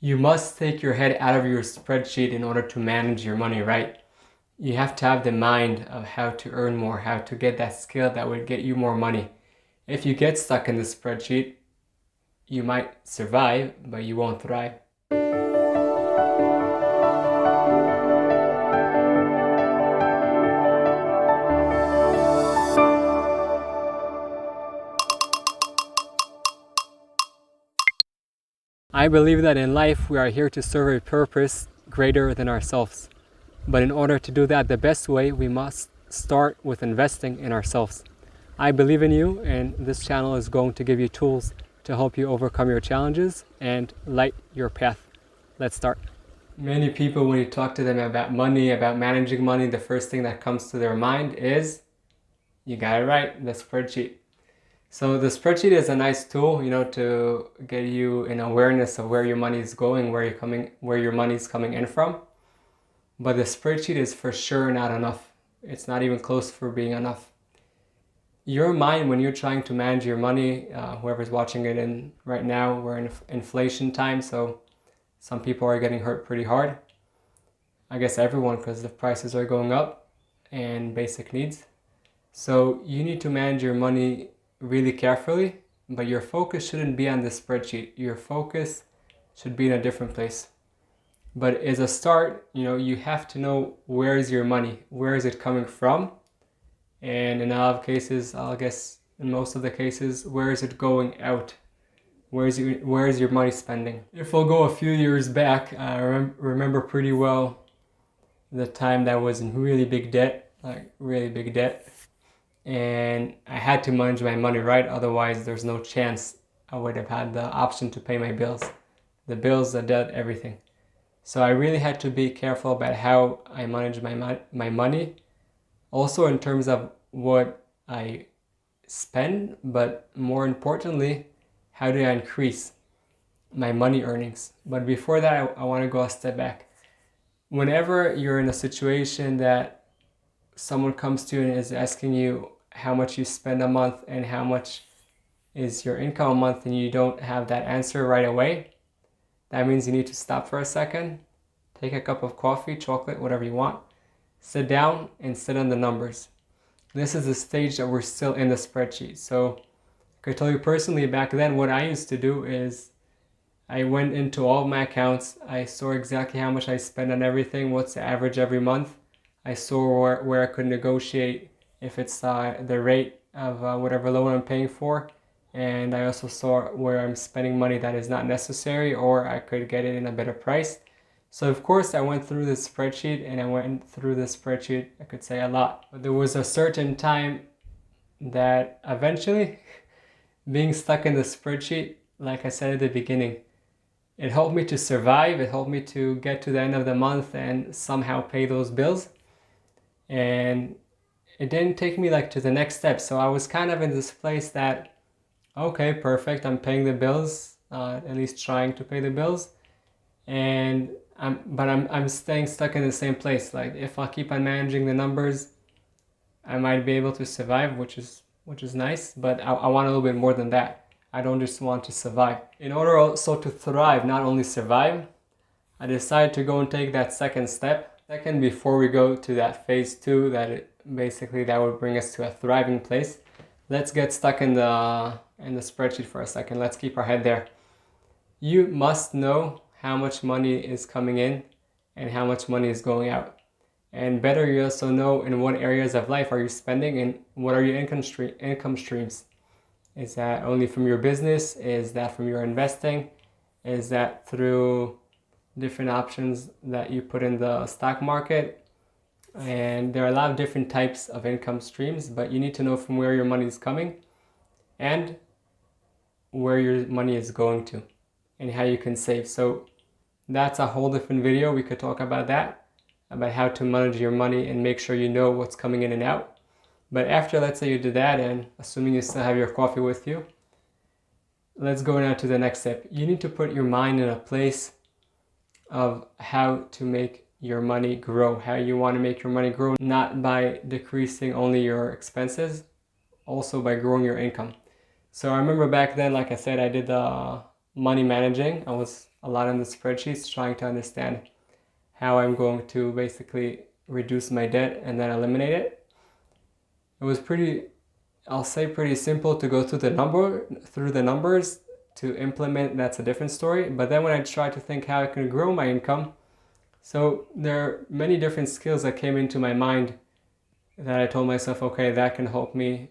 You must take your head out of your spreadsheet in order to manage your money, right? You have to have the mind of how to earn more, how to get that skill that would get you more money. If you get stuck in the spreadsheet, you might survive, but you won't thrive. I believe that in life we are here to serve a purpose greater than ourselves. But in order to do that the best way, we must start with investing in ourselves. I believe in you, and this channel is going to give you tools to help you overcome your challenges and light your path. Let's start. Many people, when you talk to them about money, about managing money, the first thing that comes to their mind is, you got it right, the spreadsheet. So the spreadsheet is a nice tool, to get you an awareness of where your money is going, where your money is coming in from. But the spreadsheet is for sure not enough. It's not even close for being enough. Your mind, when you're trying to manage your money, whoever's watching it in right now, we're in inflation time, so some people are getting hurt pretty hard. I guess everyone, because the prices are going up and basic needs. So you need to manage your money really carefully, but your focus shouldn't be on the spreadsheet. Your focus should be in a different place. But as a start, you have to know where is your money, where is it coming from, and in a lot of cases, I'll guess in most of the cases, where is it going out? Where is your money spending? If we'll go a few years back, I remember pretty well the time that I was in really big debt, and I had to manage my money right, otherwise there's no chance I would have had the option to pay my bills. The bills, the debt, everything. So I really had to be careful about how I manage my money, also in terms of what I spend, but more importantly, how do I increase my money earnings? But before that, I want to go a step back. Whenever you're in a situation that someone comes to you and is asking you how much you spend a month and how much is your income a month, and you don't have that answer right away, that means you need to stop for a second, take a cup of coffee, chocolate, whatever you want, sit down and sit on the numbers. This is the stage that we're still in the spreadsheet. So I could tell you personally, back then, what I used to do is I went into all of my accounts. I saw exactly how much I spend on everything, what's the average every month. I saw where I could negotiate if it's the rate of whatever loan I'm paying for. And I also saw where I'm spending money that is not necessary, or I could get it in a better price. So of course I went through this spreadsheet, and I could say a lot. But there was a certain time that eventually, being stuck in the spreadsheet, like I said at the beginning, it helped me to survive. It helped me to get to the end of the month and somehow pay those bills. And it didn't take me to the next step. So I was kind of in this place that, okay, perfect, I'm paying the bills, at least trying to pay the bills. And I'm staying stuck in the same place. Like, if I keep on managing the numbers, I might be able to survive, which is nice, but I want a little bit more than that. I don't just want to survive. In order also to thrive, not only survive, I decided to go and take that second step. Second, before we go to that phase 2, that would bring us to a thriving place. Let's get stuck in the spreadsheet for a second. Let's keep our head there. You must know how much money is coming in and how much money is going out. And better, you also know in what areas of life are you spending and what are your income streams. Is that only from your business? Is that from your investing? Is that through different options that you put in the stock market? And there are a lot of different types of income streams, but you need to know from where your money is coming and where your money is going to and how you can save. So that's a whole different video. We could talk about that, about how to manage your money and make sure you know what's coming in and out. But after, let's say you did that, and assuming you still have your coffee with you, let's go now to the next step. You need to put your mind in a place of how to make your money grow, how you want to make your money grow, not by decreasing only your expenses, also by growing your income. So I remember back then, like I said, I did money managing. I was a lot in the spreadsheets, trying to understand how I'm going to basically reduce my debt and then eliminate it. It was I'll say pretty simple to go through the numbers. To implement, that's a different story. But then when I tried to think how I can grow my income, so there are many different skills that came into my mind that I told myself, okay, that can help me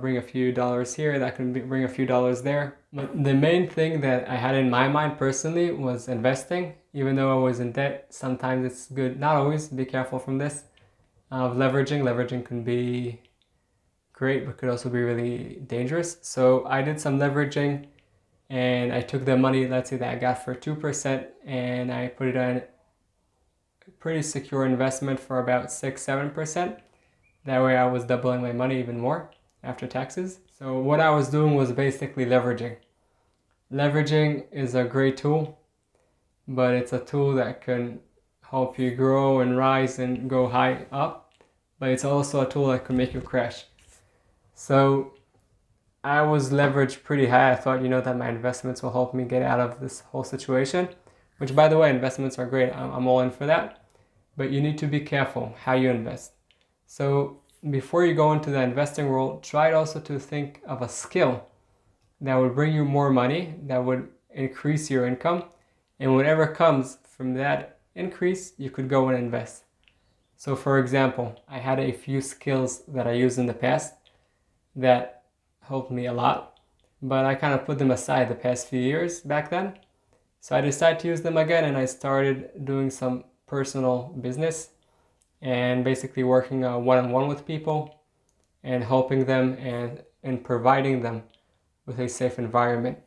bring a few dollars here, that can bring a few dollars there. But the main thing that I had in my mind personally was investing. Even though I was in debt, sometimes it's good, not always, be careful from this, of leveraging. Leveraging can be great, but could also be really dangerous. So I did some leveraging, and I took the money, let's say, that I got for 2%, and I put it on a pretty secure investment for about 6-7%. That way I was doubling my money even more after taxes. So what I was doing was basically leveraging. Leveraging is a great tool, but it's a tool that can help you grow and rise and go high up, but it's also a tool that can make you crash. So I was leveraged pretty high. I thought, that my investments will help me get out of this whole situation, which, by the way, investments are great. I'm all in for that. But you need to be careful how you invest. So before you go into the investing world, try also to think of a skill that would bring you more money, that would increase your income. And whatever comes from that increase, you could go and invest. So for example, I had a few skills that I used in the past that helped me a lot, but I kind of put them aside the past few years back then. So I decided to use them again, and I started doing some personal business and basically working one-on-one with people and helping them and providing them with a safe environment.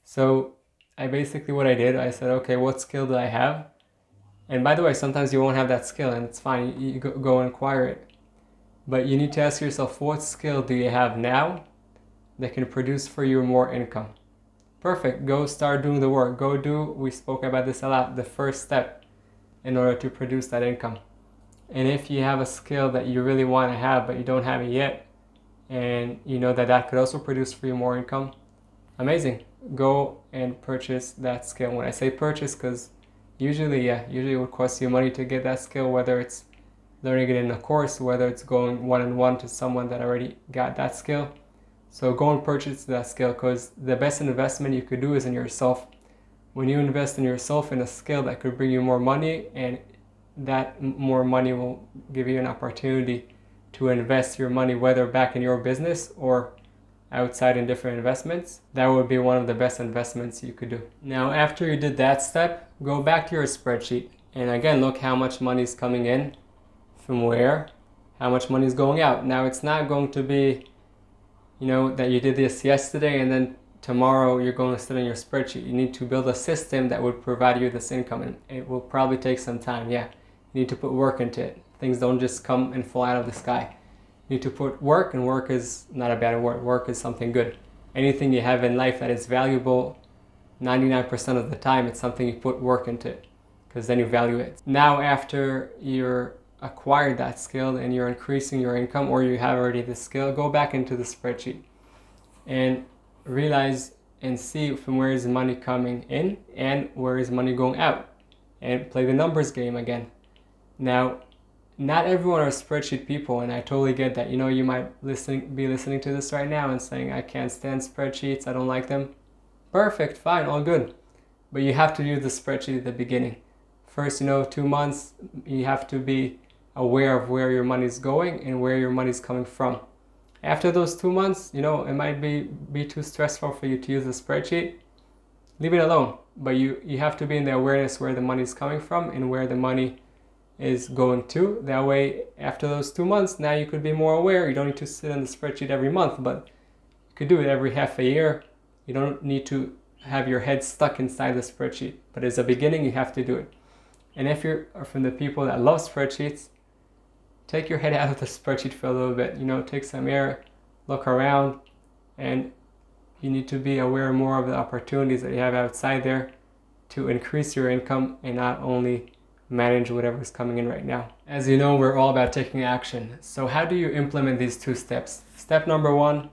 So what I did, I said, okay, what skill do I have? And by the way, sometimes you won't have that skill, and it's fine, you go and acquire it. But you need to ask yourself, what skill do you have now that can produce for you more income? Perfect. Go start doing the work. We spoke about this a lot, the first step in order to produce that income. And if you have a skill that you really want to have, but you don't have it yet, and you know that could also produce for you more income, amazing. Go and purchase that skill. When I say purchase, because usually it would cost you money to get that skill, whether it's learning it in a course, whether it's going one-on-one to someone that already got that skill. So go and purchase that skill, because the best investment you could do is in yourself. When you invest in yourself in a skill that could bring you more money, and that more money will give you an opportunity to invest your money, whether back in your business or outside in different investments, that would be one of the best investments you could do. Now, after you did that step, go back to your spreadsheet and again, look how much money is coming in, from where, how much money is going out. Now, it's not going to be that you did this yesterday and then tomorrow you're going to sit on your spreadsheet. You need to build a system that would provide you this income, and it will probably take some time. You need to put work into it. Things don't just come and fall out of the sky. You need to put work, and work is not a bad word. Work is something good. Anything you have in life that is valuable, 99% of the time, it's something you put work into it, because then you value it. Now, after you're acquired that skill and you're increasing your income, or you have already the skill, go back into the spreadsheet and realize and see from where is money coming in and where is money going out, and play the numbers game again. Now, not everyone are spreadsheet people, and I totally get that. You might be listening to this right now and saying, I can't stand spreadsheets, I don't like them. Perfect, fine, all good. But you have to do the spreadsheet at the beginning. First, 2 months, you have to be aware of where your money is going and where your money is coming from. After those 2 months, it might be too stressful for you to use the spreadsheet. Leave it alone. But you have to be in the awareness where the money is coming from and where the money is going to. That way, after those 2 months, now you could be more aware. You don't need to sit on the spreadsheet every month, but you could do it every half a year. You don't need to have your head stuck inside the spreadsheet. But as a beginning, you have to do it. And if you're from the people that love spreadsheets, take your head out of the spreadsheet for a little bit, take some air, look around, and you need to be aware more of the opportunities that you have outside there to increase your income and not only manage whatever's coming in right now. As you know, we're all about taking action. So how do you implement these 2 steps? Step number 1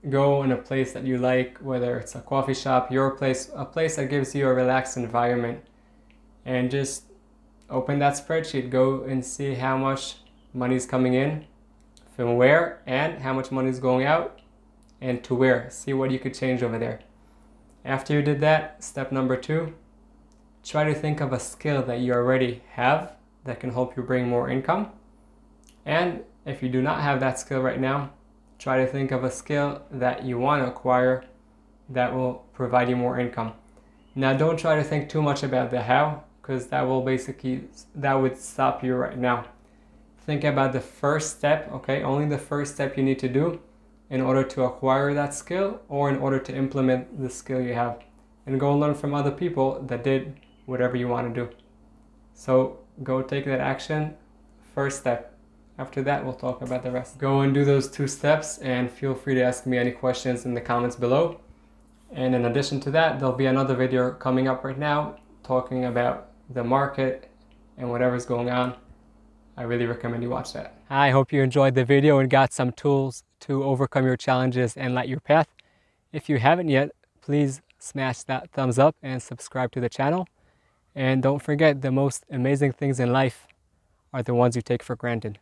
go in a place that you like, whether it's a coffee shop, your place, a place that gives you a relaxed environment, and just open that spreadsheet. Go and see how much money is coming in, from where, and how much money is going out, and to where. See what you could change over there. After you did that, step number 2, try to think of a skill that you already have that can help you bring more income. And if you do not have that skill right now, try to think of a skill that you want to acquire that will provide you more income. Now, don't try to think too much about the how, because that would stop you right now. Think about the first step, okay? Only the first step you need to do in order to acquire that skill or in order to implement the skill you have. And go learn from other people that did whatever you want to do. So go take that action, first step. After that, we'll talk about the rest. Go and do those 2 steps, and feel free to ask me any questions in the comments below. And in addition to that, there'll be another video coming up right now talking about the market and whatever's going on. I really recommend you watch that. I hope you enjoyed the video and got some tools to overcome your challenges and light your path. If you haven't yet, please smash that thumbs up and subscribe to the channel. And don't forget, the most amazing things in life are the ones you take for granted.